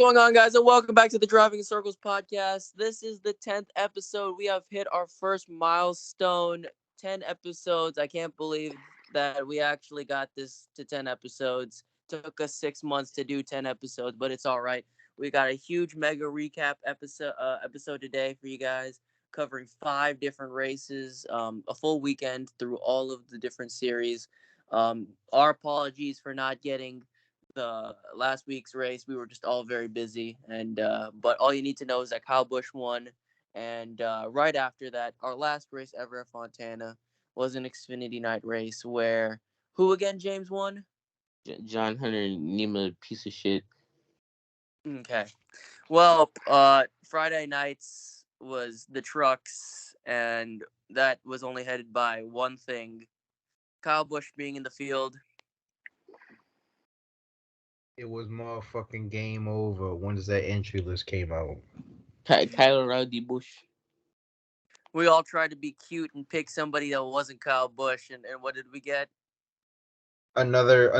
going on, guys, and welcome back to the Driving in Circles podcast. This is the 10th episode. We have hit our first milestone, 10 episodes. I can't believe that we actually got this to 10 episodes. Took us 6 months to do 10 episodes, but it's all right. We got a huge mega recap episode today for you guys, covering 5 different races, a full weekend through all of the different series. Our apologies for not getting the last week's race. We were just all very busy, and but all you need to know is that Kyle Busch won, and right after that, our last race ever at Fontana was an Xfinity night race where who again, James, won? John Hunter Nima piece of shit. Okay, well, Friday nights was the trucks, and that was only headed by one thing: Kyle Busch being in the field. It was motherfucking game over once that entry list came out. Kyler Rowdy Bush. We all tried to be cute and pick somebody that wasn't Kyle Busch, and what did we get? Another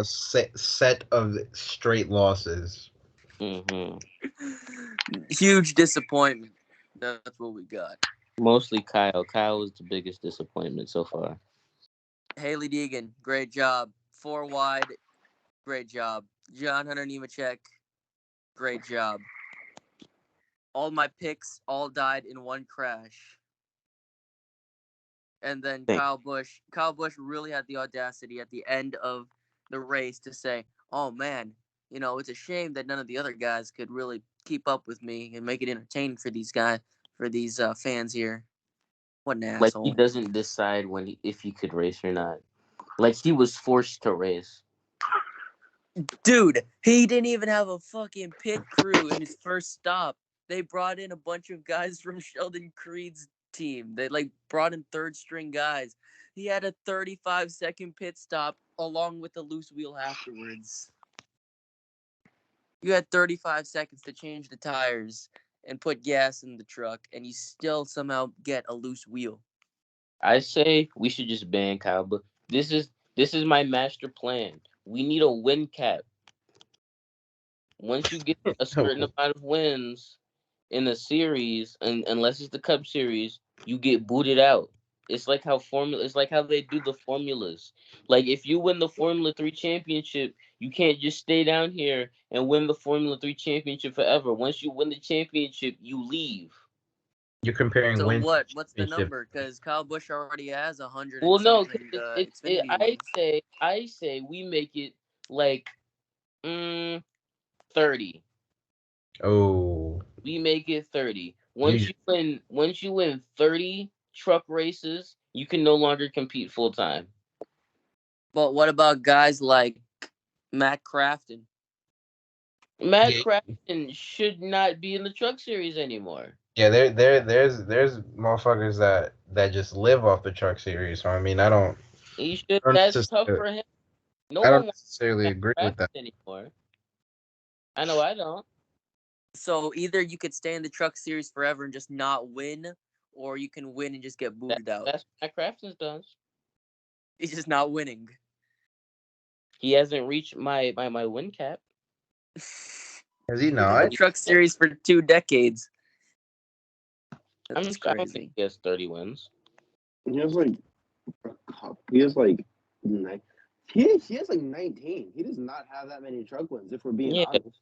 set of straight losses. Mm-hmm. Huge disappointment. That's what we got. Mostly Kyle. Kyle was the biggest disappointment so far. Haley Deegan, great job. 4 wide, great job. John Hunter Nemechek, great job. All my picks all died in one crash. And then Thank- Kyle Busch really had the audacity at the end of the race to say, "Oh man, it's a shame that none of the other guys could really keep up with me and make it entertaining for these guys, for these fans here." What an Like he asshole. doesn't decide if he could race or not. Like he was forced to race. Dude, he didn't even have a fucking pit crew in his first stop. They brought in a bunch of guys from Sheldon Creed's team. They brought in third string guys. He had a 35-second pit stop along with the loose wheel afterwards. You had 35 seconds to change the tires and put gas in the truck, and you still somehow get a loose wheel. I say we should just ban Kyle. But this is my master plan. We need a win cap. Once you get a certain amount of wins in a series, and unless it's the Cup Series, you get booted out. It's like how they do the formulas. Like if you win the Formula 3 championship, you can't just stay down here and win the Formula 3 championship forever. Once you win the championship, you leave. You're comparing So wins to what's the championship. number? Because Kyle Busch already has 100 and Well, no, 'cause something it Xfinity wins. I say we make it like 30. Oh, We make it 30. you Once you win 30 truck races, you can no longer compete full time. But what about guys like Matt Crafton? Matt yeah Crafton should not be in the truck series anymore. yeah. There's motherfuckers that just live off the truck series. So I mean, He should. I don't That's tough necessarily, for him. No I one don't wants necessarily Matt agree with Crafton that. anymore. I know I don't. So either you could stay in the truck series forever and just not win, or you can win and just get booted out. That's what Matt Crafton does. He's just not winning. He hasn't reached my win cap. Has he Been in the not? truck series for 2 decades. That's I don't think crazy. he has 30 wins. He has like a cup. He has like he has like 19. He does not have that many truck wins, if we're being Yeah, honest.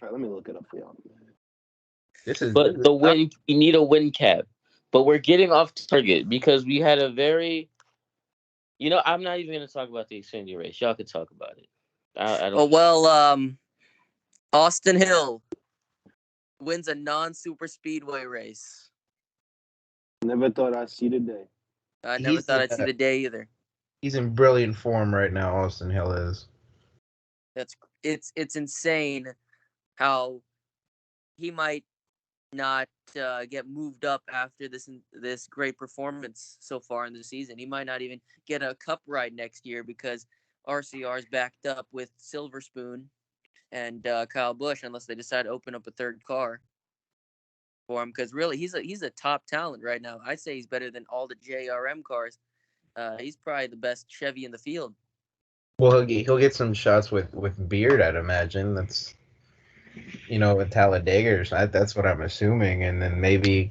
Let me look it up for y'all. This is but the win we need a win cap. But we're getting off target because we had a very I'm not even gonna talk about the Xfinity race. Y'all could talk about it. I Oh don't. well, Austin Hill wins a non-super speedway race. Never thought I'd see the day. I never he's thought I'd see the day either. he's in brilliant form right now. Austin Hill is. It's insane how he might not get moved up after this great performance so far in the season. He might not even get a cup ride next year because RCR is backed up with Silver Spoon and Kyle Busch unless they decide to open up a third car for him. Because really, he's a top talent right now. I'd say he's better than all the JRM cars. He's probably the best Chevy in the field. Well, he'll get some shots with Beard, I'd imagine. That's with Talladega or something. That's what I'm assuming, and then maybe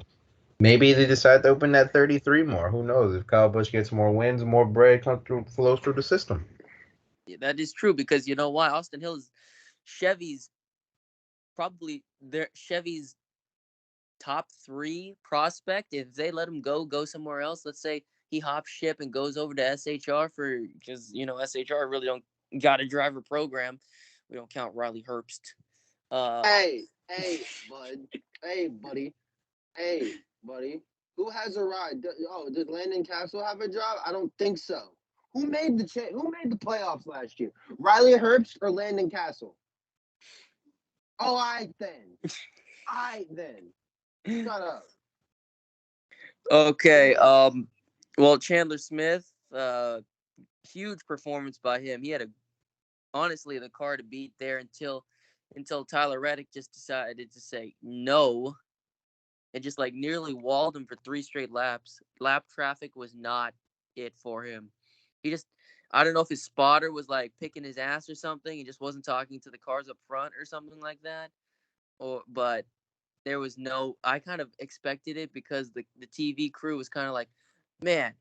they decide to open that 33 more. Who knows? If Kyle Busch gets more wins, more bread comes through flows through the system. Yeah, that is true because you know why? Austin Hill is Chevy's probably their Chevy's top three prospect. If they let him go somewhere else, let's say he hops ship and goes over to SHR for because SHR really don't got a driver program. We don't count Riley Herbst. Uh, Hey, bud. Hey, buddy. Hey, buddy. Who has a ride? Does Landon Castle have a job? I don't think so. Who made the playoffs last year? Riley Herbst or Landon Castle? Oh, I then. I then. Shut up. okay. Anyway, Well, Chandler Smith. Huge performance by him. He had honestly the car to beat there until Tyler Reddick just decided to say no and just like nearly walled him for three straight laps. Lap traffic was not it for him. He just I don't know if his spotter was like picking his ass or something. He just wasn't talking to the cars up front or something like that. But there was no I kind of expected it because the TV crew was kind of like, man,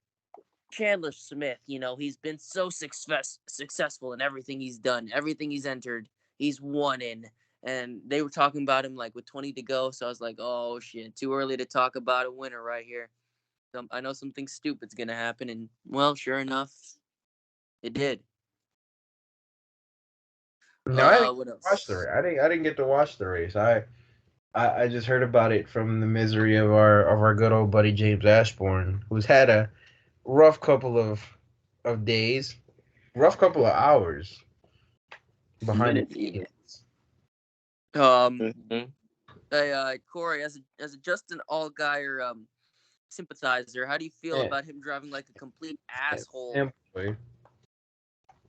Chandler Smith, he's been so successful in everything he's done, everything he's entered, he's won in. And they were talking about him like with 20 to go. So I was like, oh shit, too early to talk about a winner right here. I know something stupid's going to happen. And well, sure enough, it did. No, I didn't What watch the else? race. I didn't get to watch the race. I just heard about it from the misery of our good old buddy James Ashbourne, who's had a rough couple of days, rough couple of hours behind minutes it. even. Um, Mhm. Cory, as a Justin Allgaier sympathizer, how do you feel Yeah, about him driving like a complete asshole simply.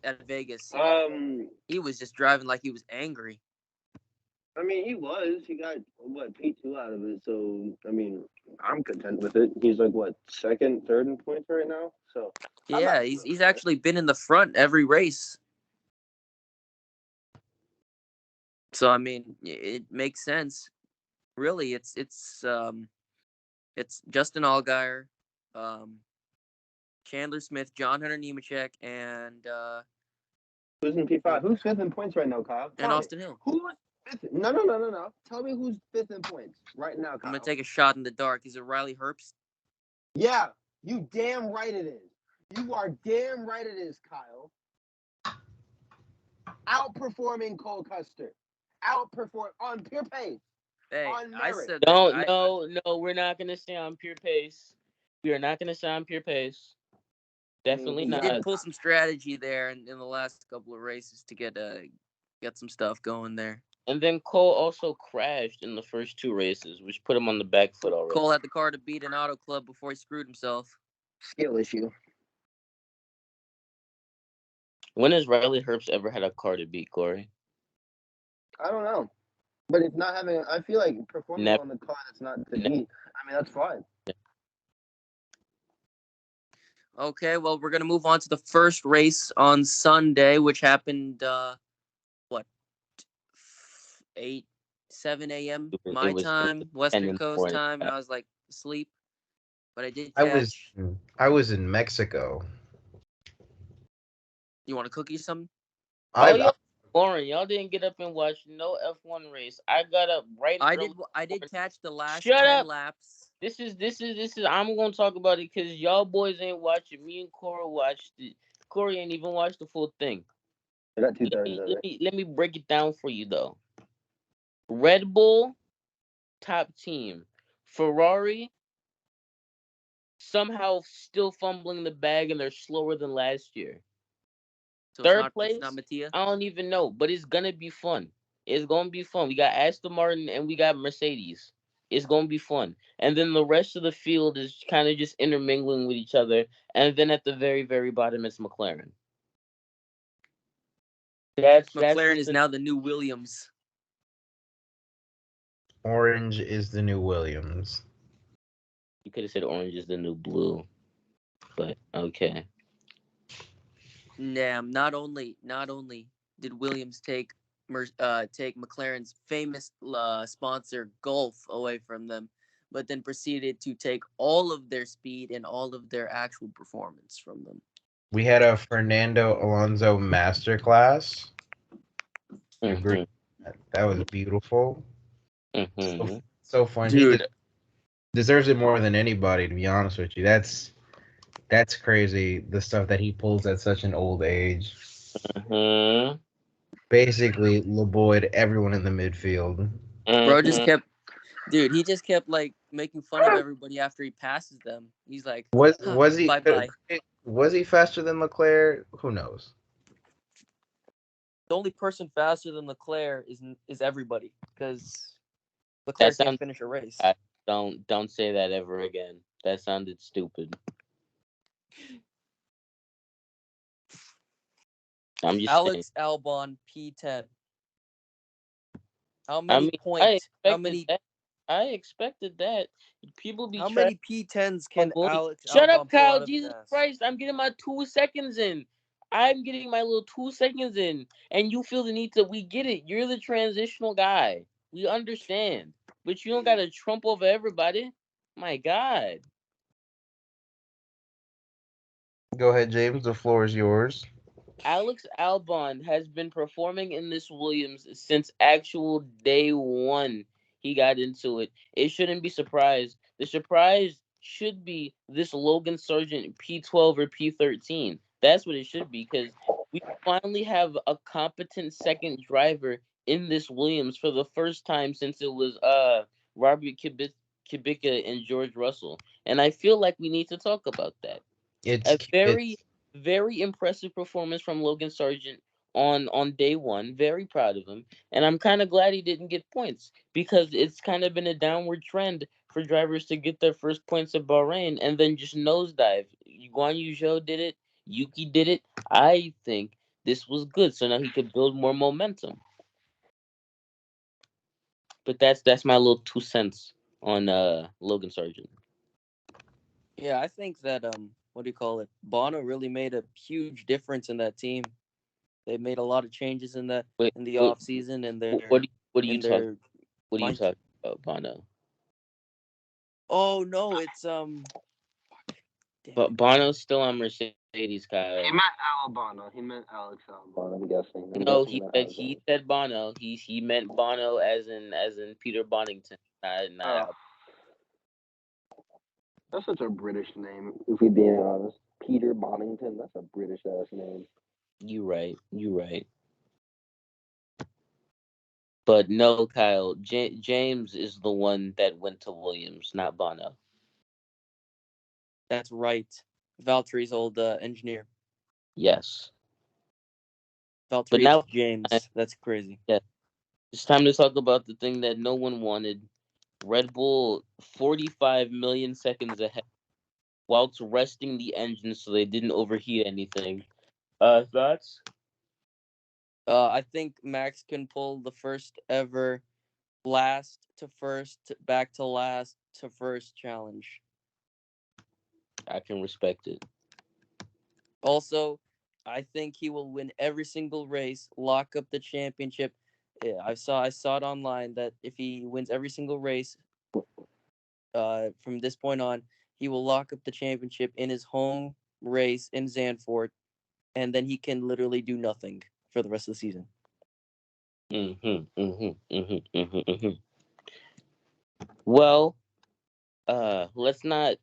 at Vegas? Um, He was just driving like he was angry. I mean, he was. He got what P2 out of it. So I mean, I'm content with it. He's like what second, third in points right now. So I'm Yeah, actually he's okay. actually been in the front every race. So I mean, it makes sense. Really, it's Justin Allgaier, um, Chandler Smith, John Hunter Nemechek, Who's in P5? Who's fifth in points right now, Kyle? and Tell me. Austin Hill. Who's fifth? No. Tell me who's fifth in points right now, I'm gonna Kyle. take a shot in the dark. Is it Riley Herbst? Yeah, you damn right it is. You are damn right it is, Kyle. Outperforming Cole Custer. Outperform on pure pace, Hey, on I merit. said that. No, I no, no. We're not gonna stay on pure pace. We are not gonna stay on pure pace. I mean, Definitely he's he on did not. pull some strategy there in the last couple of races to get some stuff going there. And then Cole also crashed in the first two races, which put him on the back foot already. Cole had the car to beat an auto club before he screwed himself. skill issue. When has Riley Herbst ever had a car to beat, Corey? I don't know. But it's not having. I feel like performing Never. on the car that's not to Never. beat. I mean, that's fine. Okay, well, we're gonna move on to the first race on Sunday, which happened what 8 7 a.m. It my was time, 10 Western and Coast 4 and time, and a I was like asleep, but I did I was catch. I was in Mexico. You want to cook you some? All I y'all boring. Y'all didn't get up and watch no F1 race. I got up right I early did. in I the did morning. catch the last Shut 10 up. laps. This is. I'm gonna talk about it because y'all boys ain't watching. Me and Cora watched it. Corey ain't even watched the full thing. I got two Let thirds me of let it. me let me break it down for you though. Red Bull top team, Ferrari somehow still fumbling the bag and they're slower than last year. So it's Third not place, Mattia. I don't even know, but it's gonna be fun. It's gonna be fun. We got Aston Martin and we got Mercedes. It's gonna be fun. And then the rest of the field is kind of just intermingling with each other. And then at the very, very bottom it's McLaren. That's McLaren just is the now the new Williams. Orange is the new Williams. you could have said orange is the new blue, but okay. Damn, not only did Williams take McLaren's famous sponsor Gulf away from them, but then proceeded to take all of their speed and all of their actual performance from them. We had a Fernando Alonso masterclass. I agree. Mm-hmm. That was beautiful. So Mm-hmm. so fun. He Dude, deserves it more than anybody, to be honest with you. That's crazy. The stuff that he pulls at such an old age. Mm-hmm. Basically, LeBoyd everyone in the midfield. bro just Mm-hmm. kept, dude, he just kept like making fun of everybody after he passes them. He's like, Was huh, was he bye bye. was he faster than Leclerc? Who knows? The only person faster than Leclerc is everybody because That Leclerc can't sounds. finish a race. Don't say that ever again. That sounded stupid. I'm just saying. Alex Albon P10. How I many mean, I point? How expected many? that. I expected that. People be How trash many P10s on can bully. Alex Shut up, Albon pull Kyle. out of his Jesus ass? Christ. I'm getting my 2 seconds in. I'm getting my little 2 seconds in. And you feel the need to. We get it. You're the transitional guy. We understand. But you don't got to trump over everybody. My God. Go ahead, James. The floor is yours. Alex Albon has been performing in this Williams since actual day one he got into it. It shouldn't be surprised. The surprise should be this Logan Sargent P12 or P13. That's what it should be because we finally have a competent second driver in this Williams for the first time since it was Robert Kubica and George Russell. And I feel like we need to talk about that. It's A very, it's very impressive performance from Logan Sargent on day one. Very proud of him, and I'm kind of glad he didn't get points because it's kind of been a downward trend for drivers to get their first points at Bahrain and then just nosedive. Guan Yu Zhou did it. Yuki did it. I think this was good, so now he could build more momentum. But that's my little 2 cents on Logan Sargent. Yeah, I think that what do you call it? Bono really made a huge difference in that team. They made a lot of changes Wait, in the what off season and what are you in talking? their What are you mind. talking about, Bono? Oh no, it's fuck, damn But it. Bono's still on Mercedes, Kyle. He meant Albano. He meant Alex Albano. I'm guessing. I'm No, guessing that has he it. said Bono. He meant Bono as in Peter Bonington, not Oh, Al. that's such a British name. If we being honest, Peter Bonington. That's a British ass name. You right, you right. But no, Kyle. James is the one that went to Williams, not Bono. That's right. Valtteri's old engineer. Yes, but Valtteri, it's now James. That's crazy. yeah, it's time to talk about the thing that no one wanted. Red Bull 45 million seconds ahead whilst resting the engine so they didn't overheat anything. Thoughts? I think Max can pull the first ever last to first, back to last to first challenge. I can respect it. Also, I think he will win every single race, lock up the championship. Yeah, I saw it online that if he wins every single race, from this point on, he will lock up the championship in his home race in Zandvoort, and then he can literally do nothing for the rest of the season. Well, let's not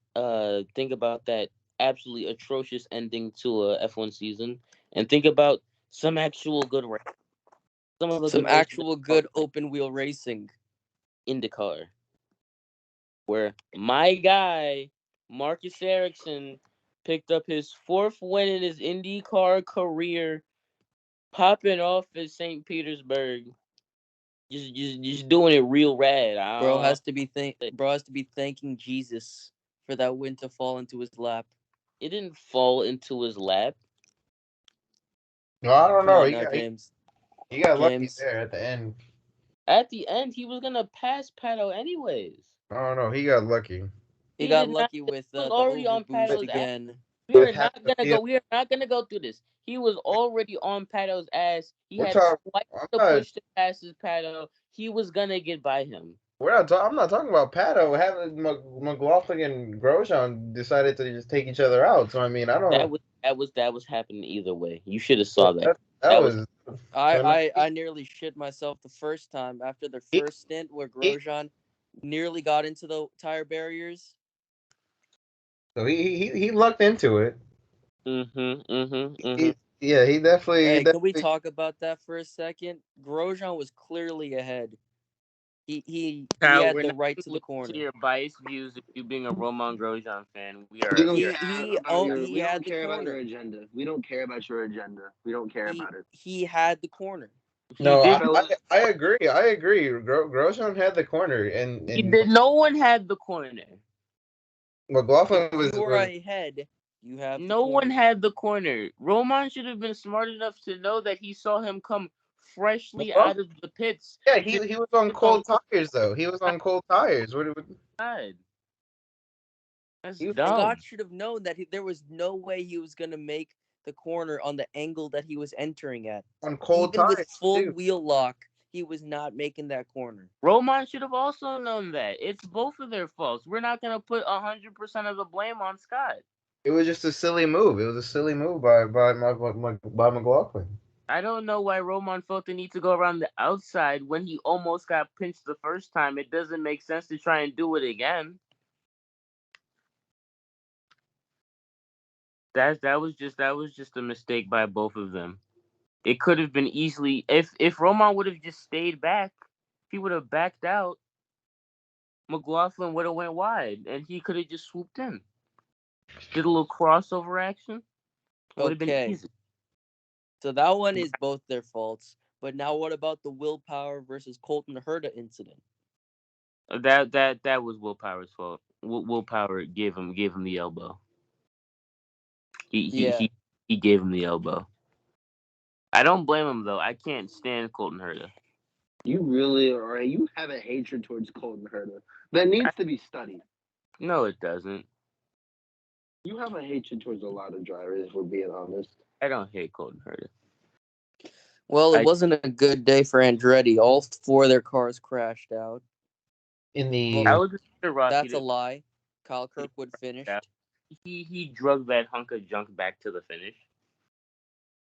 think about that absolutely atrocious ending to a F1 season, and think about some actual good race. Some of the Some good races that actual we good talked about. open wheel racing. IndyCar, where my guy Marcus Ericsson picked up his fourth win in his IndyCar career, popping off at St. Petersburg. Just doing it real rad. Bro has to be thanking Jesus for that win to fall into his lap. It didn't fall into his lap. No, I don't Come know. on now, James. He got lucky James, there at the end. At the end, he was gonna pass Pato anyways. I don't know. He got lucky he He got did not. lucky He with was the already over on with boost Pato's ass. again. We with are half not the gonna go. field. We are not gonna go through this. He was already on Pato's ass. He We're had talking. twice I'm to not. push the passes Pato. He was gonna get by him. I'm not talking about Pato. Having McLaughlin and Grosjean decided to just take each other out. So I mean, I That don't. was that was happening either way. You should have Yeah, saw that. that That was was. I, So no, I I nearly shit myself the first time after their he, first stint where he Grosjean nearly got into the tire barriers. so he lucked into it. mm-hmm. Yeah, he Hey, can we definitely. talk about that for a second? Grosjean was clearly ahead. He Kyle, had we're the not right gonna to the listen to corner. your biased views of you being a Roman Grosjean fan. We don't We are care He about oh your. he We don't had the care about your corner. agenda. We don't care about your agenda. We don't care He about it. he had the corner. he No, did Fella, I agree. I agree. Grosjean had the corner, he and did no one had the corner. If McLaughlin you are was ahead, you have the No one corner. had the corner. Roman should have been smart enough to know that he saw him come freshly out McLaughlin. of the pits. Yeah, Just he was on flipped on cold tires though. He was on cold tires. What side. That's he was Scott dumb. should have known that there was no way he was going to make the corner on the angle that he was entering at. on cold Even with tires full too. wheel lock, he was not making that corner. Roman should have also known that. It's both of their faults. We're not gonna put 100% of the blame on Scott. It was just a silly move. It was a silly move by McLaughlin. I don't know why Roman felt the need to go around the outside when he almost got pinched the first time. It doesn't make sense to try and do it again. That was just a mistake by both of them. It could have been easily if Roman would have just stayed back, if he would have backed out, McLaughlin would have went wide and he could have just swooped in. Did a little crossover action. It would have been Okay, easy. so that one is both their faults. But now, what about the willpower versus Colton Herta incident? That was Willpower's fault. Willpower gave him the elbow. He he Yeah. he he gave him the elbow. I don't blame him though. I can't stand Colton Herta. you really are. You have a hatred towards Colton Herta that I, needs to be studied. no, it doesn't. You have a hatred towards a lot of drivers. If we're being honest. I don't hate Colton Herta. Well, it I wasn't a good day for Andretti. All four of their cars crashed out. In Well, I the would consider Rocky that's a to lie. Kyle he Kirkwood out. finished. He drug that hunk of junk back to the finish,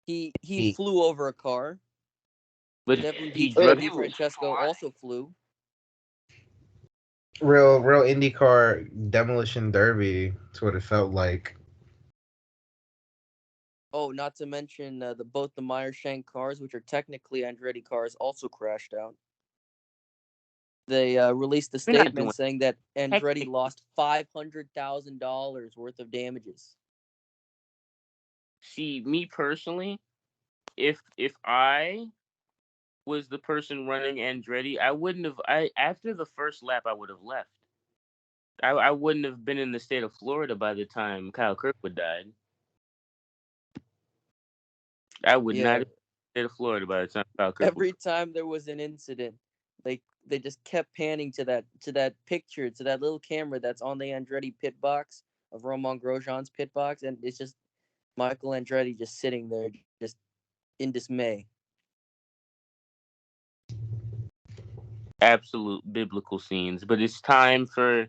He the flew over a car. but Devin he Wait, drug Di he was Francesco flying. also flew. real IndyCar demolition derby. That's what it felt like. Oh, not to mention the both the Meyershank cars, which are technically Andretti cars, also crashed out. They released a We're not doing statement saying that Andretti technically. lost $500,000 worth of damages. See, me personally, if I was the person running Andretti, I wouldn't have. I after the first lap, I would have left. I wouldn't have been in the state of Florida by the time Kyle Kirkwood died. I would not Yeah, have been in the state of Florida by the time Kyle Kirkwood. every time there was an incident, they just kept panning to that picture, to that little camera that's on the Andretti pit box of Romain Grosjean's pit box, and it's just Michael Andretti just sitting there, just in dismay. Absolute biblical scenes, but it's time for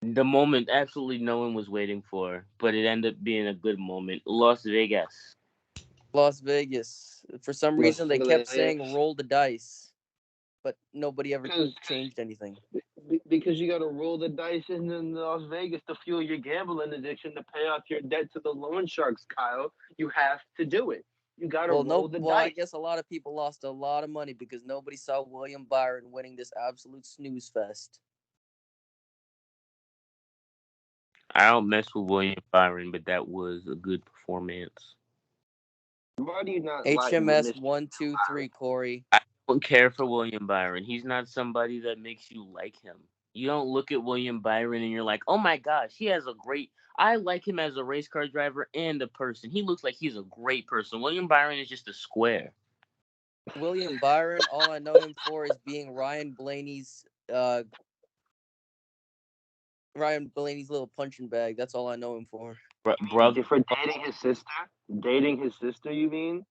the moment absolutely no one was waiting for, but it ended up being a good moment. Las Vegas. Las Vegas. For some Los reason, they kept saying Angeles. roll the dice, but nobody ever Because changed anything. because you got to roll the dice in Las Vegas to fuel your gambling addiction to pay off your debt to the loan sharks, Kyle. You have to do it. You got to Well, roll no. the Well, I dice. guess a lot of people lost a lot of money because nobody saw William Byron winning this absolute snooze fest. I don't mess with William Byron, but that was a good performance. Why do you not like HMS Mr. 123, Corey. I don't care for William Byron. He's not somebody that makes you like him. You don't look at William Byron and you're like, oh my gosh, he has a great. I like him as a race car driver and a person. He looks like he's a great person. William Byron is just a square. William Byron. All I know him for is being Ryan Blaney's little punching bag. That's all I know him for. brother. For dating his sister? Dating his sister, you mean?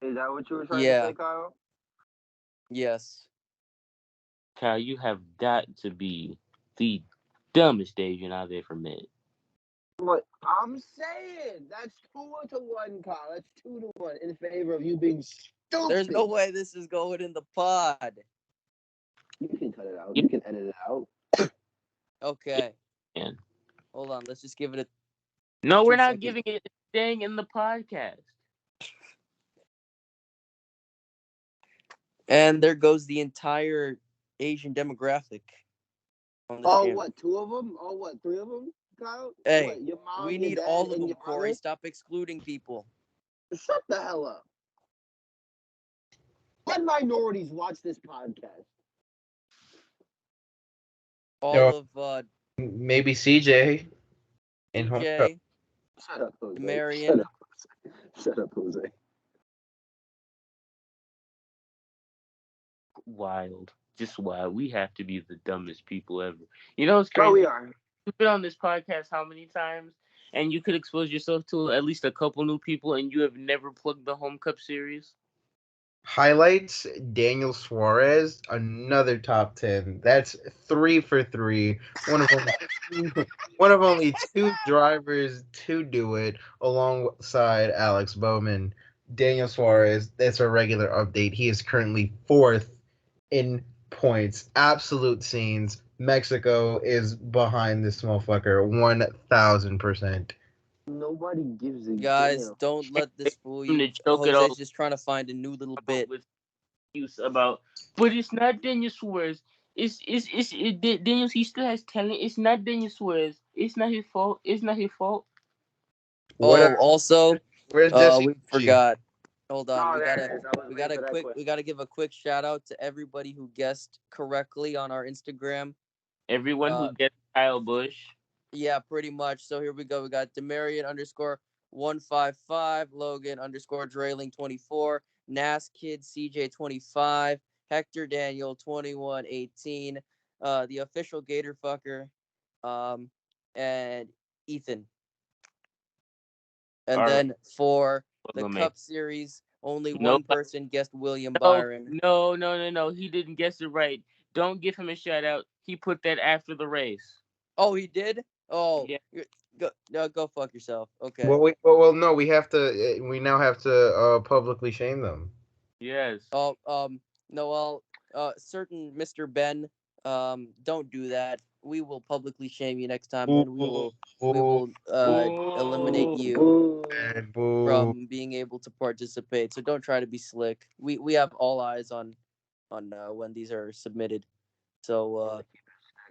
Is that what you were trying to Yeah. say, Kyle? Yes. Kyle, you have got to be the dumbest Asian I've ever met. What I'm saying, that's 2-1, Kyle. That's 2-1 in favor of you being There's no stupid. way this is going in the pod. You can cut it out. Yeah, You can edit it out. Okay. man. Hold on. Let's just give it a No, we're 2 second. not giving it. It's staying in the podcast. And there goes the entire Asian demographic on this Oh, channel. what? 2 of them? Oh, what? 3 of them, Kyle? Hey, What? Your we mom, your need dad, all of and them, your Cory. brother? Stop excluding people. Shut the hell up. Let minorities watch this podcast. All Yo, of maybe CJ in home cup. DJ, Shut up, Jose. Marion. Shut up, Jose. Wild, just wild. We have to be the dumbest people ever. You know what's No, we crazy? are. You've been on this podcast how many times? And you could expose yourself to at least a couple new people, and you have never plugged the Home Cup series. Highlights: Daniel Suarez, another top 10. That's 3 for 3. One of only one of only two drivers to do it, alongside Alex Bowman. Daniel Suarez. That's a regular update. He is currently fourth in points. Absolute scenes. Mexico is behind this motherfucker 1,000%. Nobody gives a Guys, damn. don't let this fool Him you. to choke it Jose's all just trying to find a new little out bit. with use about, but it's not Daniel Suarez. Daniel. He still has talent. It's not Daniel Suarez. It's not his fault. It's not his fault. What? Oh, also, Where's Jesse? we forgot. Hold on. Oh, there it is. I was We waiting gotta for that quick. question. We gotta give a quick shout out to everybody who guessed correctly on our Instagram. Everyone Uh, who gets Kyle Busch. Yeah, pretty much. So here we go. We got Demarion underscore 155, Logan underscore Drayling 24, Nas Kid CJ 25, Hector Daniel 2118, the official Gator fucker, um, and Ethan. And All right, then for we're the gonna make Cup Series, only one nobody. person guessed William No, Byron. no. He didn't guess it right. Don't give him a shout out. He put that after the race. Oh, he did. Oh, Yeah. go no, go fuck yourself. Okay. Well, no, we have to. We now have to publicly shame them. Yes. Oh, Noel, certain Mr. Ben, don't do that. We will publicly shame you next time, and Boo, we boo, will eliminate Boo. you Boo. boo. from being able to participate. So don't try to be slick. We have all eyes on when these are submitted. So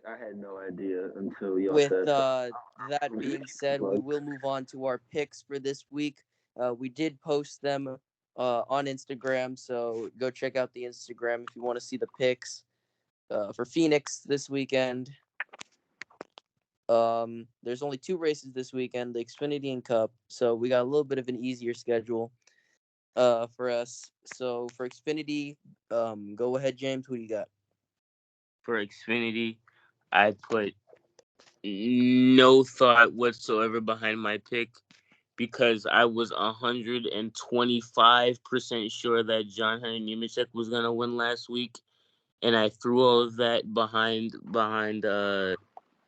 I had no idea until y'all with said so. that being said, we will move on to our picks for this week. We did post them on Instagram, so go check out the Instagram if you want to see the picks for Phoenix this weekend. There's only 2 races this weekend, the Xfinity and Cup, so we got a little bit of an easier schedule for us. So for Xfinity, go ahead, James. Who do you got? For Xfinity, I put no thought whatsoever behind my pick because I was 125% sure that John Henry Nemechek was gonna win last week, and I threw all of that behind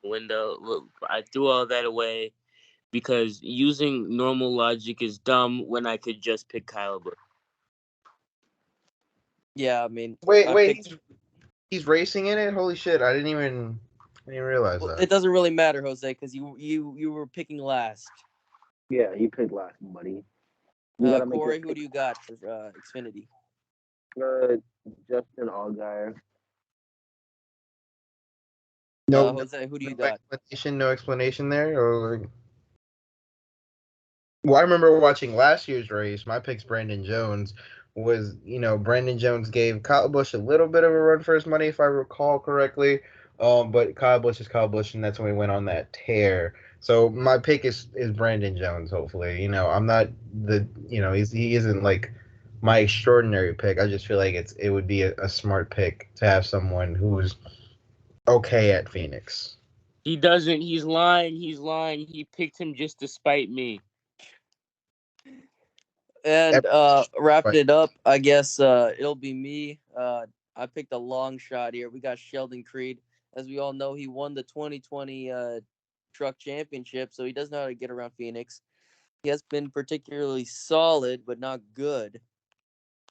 window. I threw all that away because using normal logic is dumb when I could just pick Kyle Busch. Yeah, I mean, Wait, I wait. picked. He's racing in it. Holy shit! I didn't realize Well, that. it doesn't really matter, Jose, because you were picking last. Yeah, you picked last, buddy. You gotta make your Corey, who pick. do you got for Xfinity? Uh, Justin Allgaier. No, Jose, who do no you got? explanation. No explanation there. Or well, I remember watching last year's race. My pick's Brandon Jones. Brandon Jones gave Kyle Busch a little bit of a run for his money, if I recall correctly. But Kyle Busch is Kyle Busch, and that's when we went on that tear. So my pick is Brandon Jones. Hopefully, I'm not he isn't like my extraordinary pick. I just feel like it would be a smart pick to have someone who's okay at Phoenix. He doesn't. He's lying. He's lying. He picked him just to spite me. And wrapping But it up, I guess it'll be me. I picked a long shot here. We got Sheldon Creed. As we all know, he won the 2020 truck championship, so he does know how to get around Phoenix. He has been particularly solid, but not good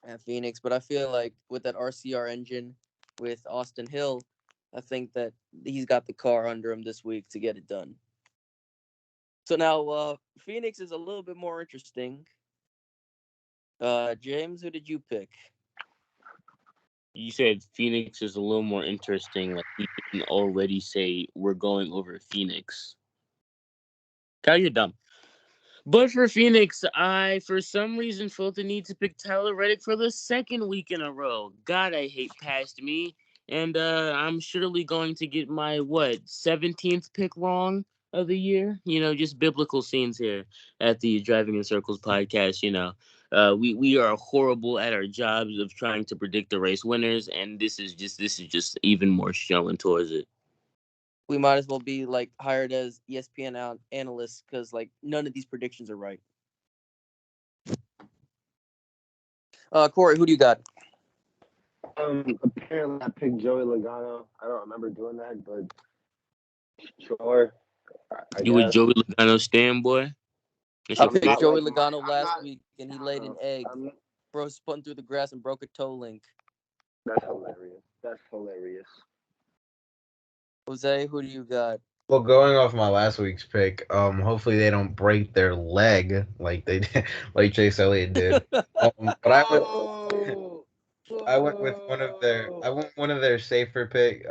at Phoenix. But I feel like with that RCR engine with Austin Hill, I think that he's got the car under him this week to get it done. So now Phoenix is a little bit more interesting. James, who did you pick? You said Phoenix is a little more interesting. Like you didn't already say we're going over Phoenix. God, you're dumb. But for Phoenix, I for some reason felt the need to pick Tyler Reddick for the second week in a row. God, I hate past me, and I'm surely going to get my 17th pick wrong of the year. Just biblical scenes here at the Driving in Circles podcast. We are horrible at our jobs of trying to predict the race winners, and this is just even more showing towards it. We might as well be like hired as ESPN analysts because like none of these predictions are right. Cory, who do you got? Apparently I picked Joey Logano. I don't remember doing that, but sure, I You a guess. Joey Logano stand boy? That's I your I'm picked favorite. not Joey like Logano I'm last not. week, and he laid an egg. I'm, Bro spun through the grass and broke a toe link. that's hilarious. That's hilarious. Jose, who do you got? well, going off my last week's pick, hopefully they don't break their leg like they did, like Chase Elliott did. But Oh, I went with I went one of their safer pick,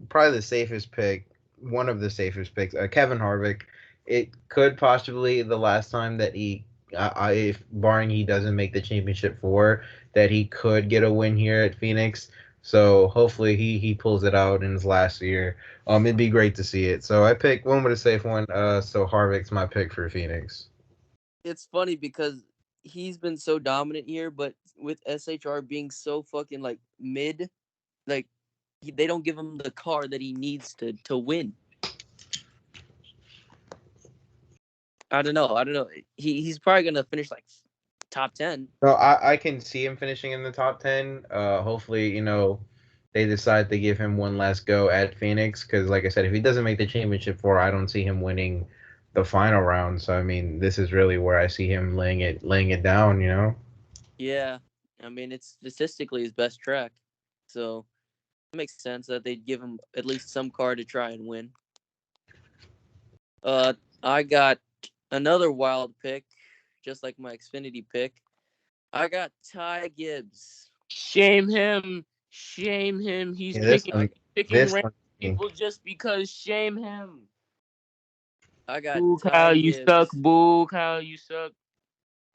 probably the safest pick, one of the safest picks, Kevin Harvick. It could possibly the last time that if barring he doesn't make the championship four, that he could get a win here at Phoenix. So hopefully he pulls it out in his last year. It'd be great to see it. So I picked one with a safe one. So Harvick's my pick for Phoenix. It's funny because he's been so dominant here, but with SHR being so fucking like mid, like they don't give him the car that he needs to win. I don't know. He's probably gonna finish like top 10. No, I can see him finishing in the top 10. Hopefully, they decide to give him one last go at Phoenix because, like I said, if he doesn't make the championship four, I don't see him winning the final round. So, I mean, this is really where I see him laying it down. Yeah, I mean it's statistically his best track, so it makes sense that they'd give him at least some car to try and win. I got another wild pick, just like my Xfinity pick. I got Ty Gibbs. Shame him. Shame him. He's Yeah, picking I picking this random one, people just because. Shame him. I got Boo, Ty Kyle, you suck. Gibbs. Boo, Kyle, you suck.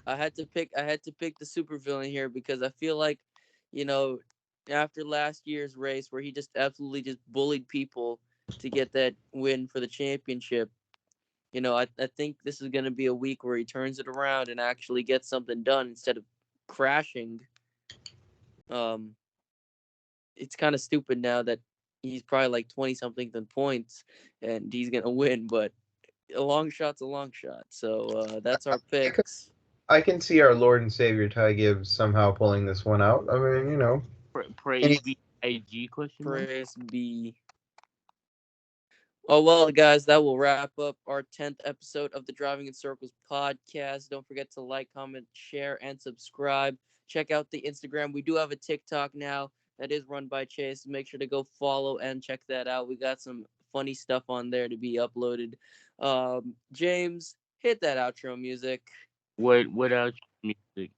I had to pick the supervillain here because I feel like, you know, after last year's race where he just absolutely just bullied people to get that win for the championship. I think this is going to be a week where he turns it around and actually gets something done instead of crashing. Um, it's kind of stupid now that he's probably like 20 something in points and he's going to win, but a long shot's a long shot. So that's our I can, picks. I can see our Lord and Savior Ty Gibbs somehow pulling this one out. I mean. Praise Any, be IG question mark. Press B. Oh, well, guys, that will wrap up our 10th episode of the Driving in Circles podcast. Don't forget to like, comment, share, and subscribe. Check out the Instagram. We do have a TikTok now that is run by Chase. Make sure to go follow and check that out. We got some funny stuff on there to be uploaded. James, hit that outro music. What else music?